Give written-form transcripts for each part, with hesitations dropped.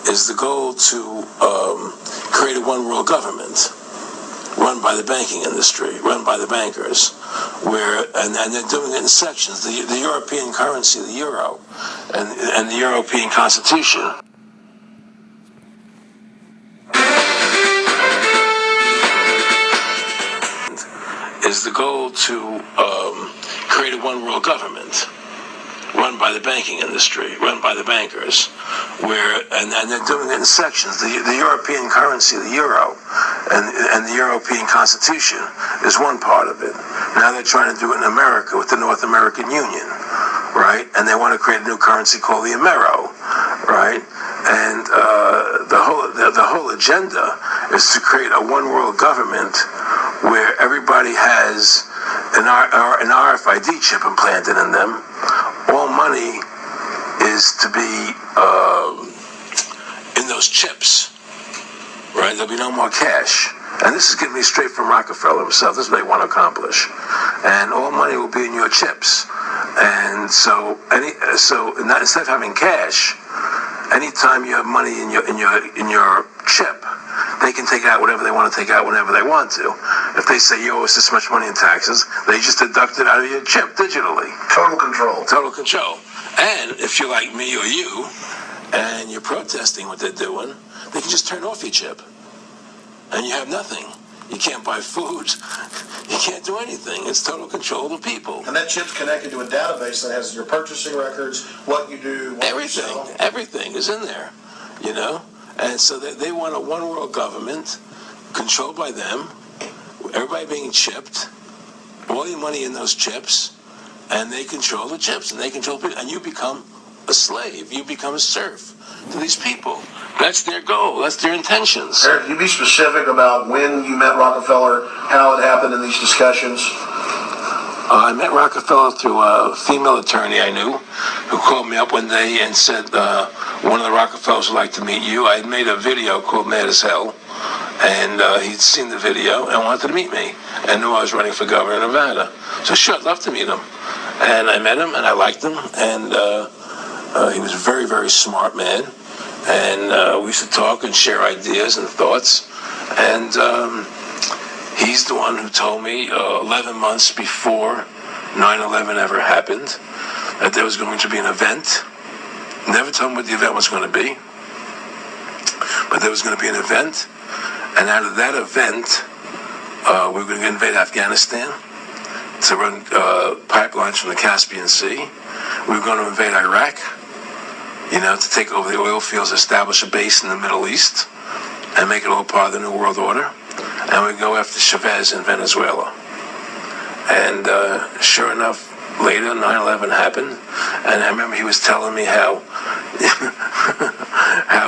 is the goal to create a one world government run by the banking industry, run by the bankers, and they're doing it in sections. The European currency, the euro, and the European Constitution. Is the goal to create a one world government run by the banking industry, run by the bankers, and they're doing it in sections. The European currency, the euro, and the European Constitution is one part of it. Now they're trying to do it in America with the North American Union, right? And they want to create a new currency called the Amero, right? And the whole agenda is to create a one world government where everybody has an RFID chip implanted in them. All money is to be in those chips, right? There'll be no more cash. And this is getting me straight from Rockefeller himself. This is what they want to accomplish. And all money will be in your chips. And so instead of having cash, anytime you have money in your chip, they can take out whatever they want to take out whenever they want to. If they say you owe us this much money in taxes, they just deduct it out of your chip digitally. Total control. Total control. And if you're like me or you, and you're protesting what they're doing, they can just turn off your chip. And you have nothing. You can't buy food. You can't do anything. It's total control of the people. And that chip's connected to a database that has your purchasing records, what you do, what everything, you sell. Everything is in there, you know? And so they want a one world government controlled by them, everybody being chipped, all your money in those chips, and they control the chips, and they control people, and you become a slave, you become a serf to these people. That's their goal, that's their intentions. Eric, can you be specific about when you met Rockefeller, how it happened in these discussions? I met Rockefeller through a female attorney I knew who called me up one day and said, one of the Rockefellers would like to meet you. I had made a video called Mad as Hell, and he'd seen the video and wanted to meet me and knew I was running for governor of Nevada. So sure, I'd love to meet him. And I met him and I liked him, and he was a very, very smart man. And we used to talk and share ideas and thoughts. And he's the one who told me 11 months before 9/11 ever happened that there was going to be an event. Never told me what the event was going to be, but there was going to be an event, and out of that event, we were going to invade Afghanistan to run pipelines from the Caspian Sea. We were going to invade Iraq, to take over the oil fields, establish a base in the Middle East, and make it all part of the New World Order. And we go after Chavez in Venezuela. And sure enough, later 9/11 happened, and I remember he was telling me how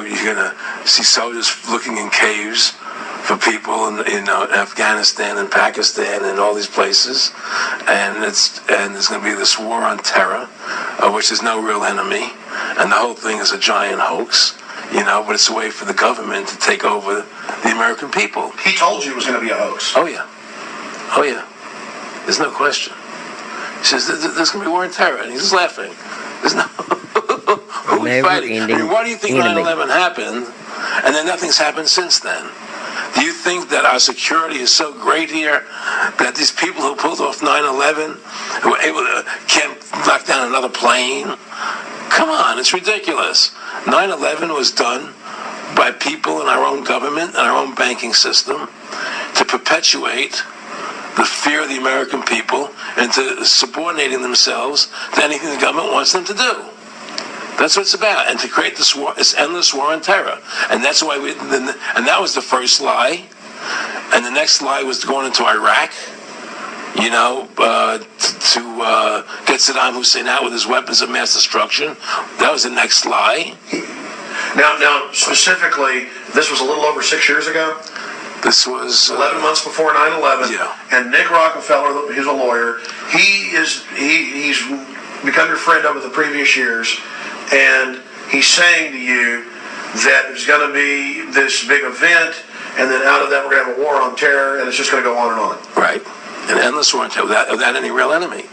you're gonna see soldiers looking in caves for people in Afghanistan and Pakistan and all these places, and there's gonna be this war on terror, of which there's no real enemy, and the whole thing is a giant hoax. But it's a way for the government to take over the American people. He told you it was going to be a hoax. Oh, yeah. There's no question. He says, there's going to be war on terror. And he's just laughing. There's no... Who are we fighting? Why do you think 9/11 happened, and then nothing's happened since then? Do you think that our security is so great here that these people who pulled off 9/11, who were able to, can't knock down another plane? Come on, it's ridiculous. 9/11 was done by people in our own government and our own banking system to perpetuate the fear of the American people and to subordinating themselves to anything the government wants them to do. That's what it's about, and to create this war, this endless war on terror. And that's why and that was the first lie. And the next lie was going into Iraq, to get Saddam Hussein out with his weapons of mass destruction. That was the next lie. Now, specifically, this was a little over 6 years ago? This was... 11 months before 9/11. Yeah. And Nick Rockefeller, he's a lawyer, he's become your friend over the previous years, and he's saying to you that there's going to be this big event, and then out of that we're going to have a war on terror, and it's just going to go on and on. Right. an endless war on terror without any real enemy.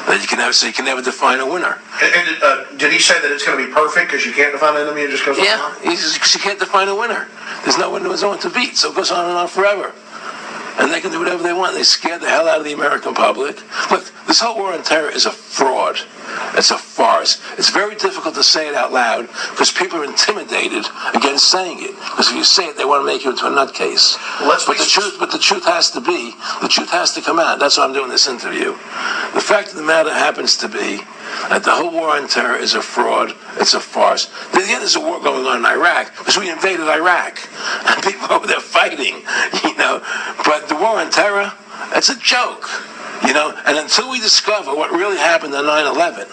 That you can never define a winner. And did he say that it's going to be perfect because you can't define an enemy? It just goes on? Yeah, you can't define a winner. There's no one to beat, so it goes on and on forever. And they can do whatever they want. They scared the hell out of the American public. Look, this whole war on terror is a fraud. It's a farce. It's very difficult to say it out loud because people are intimidated against saying it. Because if you say it, they want to make you into a nutcase. But the truth has to come out. That's why I'm doing this interview. The fact of the matter happens to be that the whole war on terror is a fraud. It's a farce. There's a war going on in Iraq because we invaded Iraq. And people over there fighting, But the war on terror, it's a joke, And until we discover what really happened on 9/11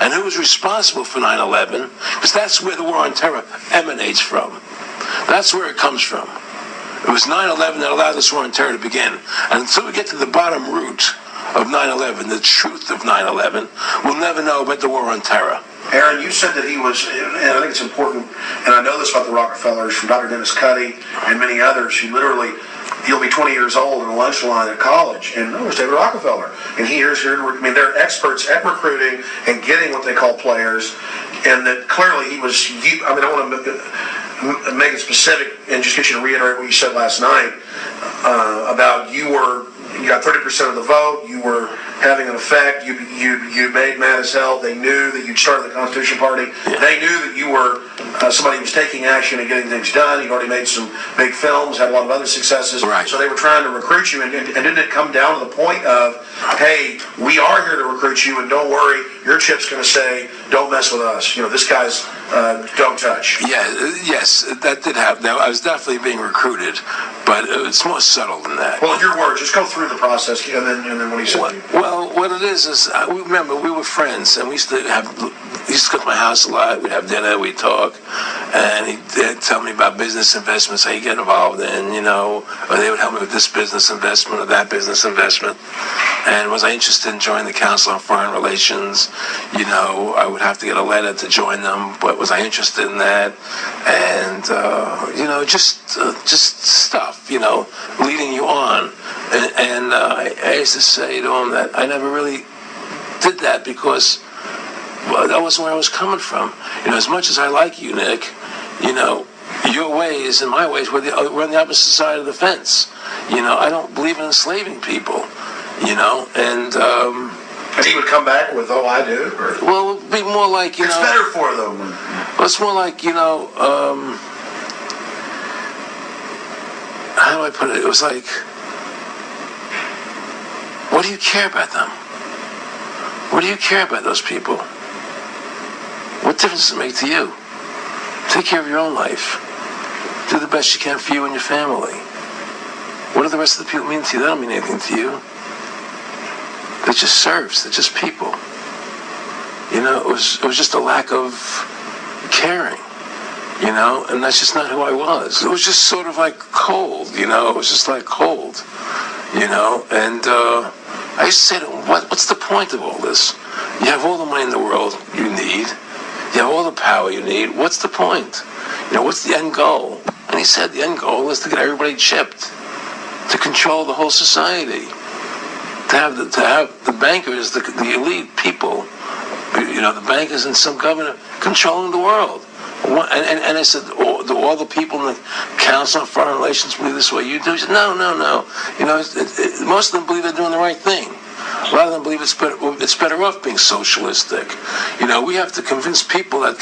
and who was responsible for 9/11, because that's where the war on terror emanates from. That's where it comes from. It was 9/11 that allowed this war on terror to begin. And until we get to the bottom root of 9/11, the truth of 9/11, we'll never know about the war on terror. Aaron, you said that he was, and I think it's important, and I know this about the Rockefellers from Dr. Dennis Cuddy and many others who literally, he'll be 20 years old in a lunch line at college, and there's David Rockefeller. And they're experts at recruiting and getting what they call players, and that clearly he was, I don't want to make it specific and just get you to reiterate what you said last night about you got 30% of the vote, you were having an effect, you made mad as hell, they knew that you'd started the Constitution Party, they knew that you were somebody who was taking action and getting things done, you'd already made some big films, had a lot of other successes, right. So they were trying to recruit you, and didn't it come down to the point of, hey, we are here to recruit you, and don't worry, your chip's going to say, don't mess with us, this guy's don't touch. Yes, that did happen. I was definitely being recruited, but it's more subtle than that. Well, in your words, just go through the process, and then what he said. Well, what it is remember we were friends, and we used to come to my house a lot. We'd have dinner, we'd talk, and he'd tell me about business investments, how you get involved in, or they would help me with this business investment or that business investment. And was I interested in joining the Council on Foreign Relations? I would have to get a letter to join them, but was I interested in that? And just stuff, leading you on. And I used to say to him that I never really did that because that wasn't where I was coming from. As much as I like you, Nick, your ways and my ways we're on the opposite side of the fence. I don't believe in enslaving people, and he would come back with, oh, I do? Or? Well, it would be more like, It's better for them. Well, it's more like, how do I put it? It was like, what do you care about them? What do you care about those people? What difference does it make to you? Take care of your own life. Do the best you can for you and your family. What do the rest of the people mean to you? They don't mean anything to you. They're just serfs. They're just people. It was just a lack of caring, and that's just not who I was. It was just sort of like cold, it was just like cold, and I used to say to him, what's the point of all this? You have all the money in the world you need. You have all the power you need. What's the point? What's the end goal? And he said the end goal is to get everybody chipped, to control the whole society, to have the bankers, the elite people, the bankers and some governor controlling the world. And I said, do all the people in the Council on Foreign Relations believe this way you do? He said, no. Most of them believe they're doing the right thing. A lot of them believe it's better off being socialistic. We have to convince people that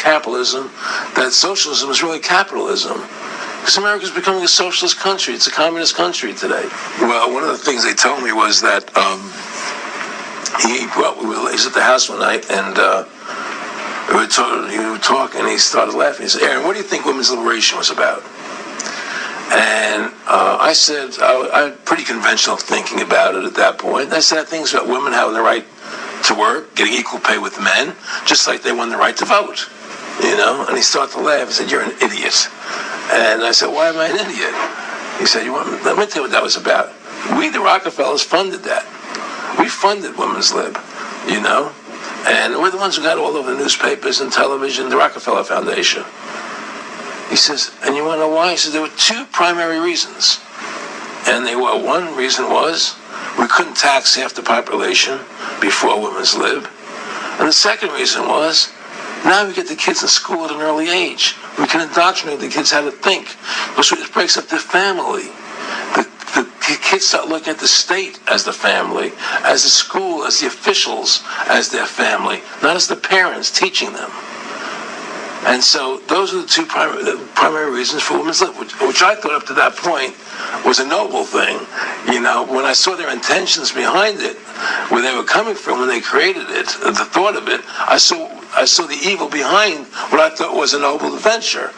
socialism is really capitalism. Because America's becoming a socialist country. It's a communist country today. Well, one of the things they told me was that he was at the house one night, and we were talking, and he started laughing. He said, Aaron, what do you think women's liberation was about? And I said, I had pretty conventional thinking about it at that point. I said things about women having the right to work, getting equal pay with men, just like they won the right to vote. And he started to laugh. He said, you're an idiot. And I said, why am I an idiot? He said, let me tell you what that was about. We, the Rockefellers, funded that. We funded Women's Lib, and we're the ones who got all over the newspapers and television, the Rockefeller Foundation. He says, and you want to know why? He says, there were two primary reasons. And one reason was, we couldn't tax half the population before women's lib. And the second reason was, now we get the kids in school at an early age. We can indoctrinate the kids how to think. It breaks up their family. The kids start looking at the state as the family, as the school, as the officials, as their family, not as the parents teaching them. And so those are the two primary reasons for women's lib, which I thought up to that point was a noble thing. You know, when I saw their intentions behind it, where they were coming from when they created it, the thought of it, I saw the evil behind what I thought was a noble venture.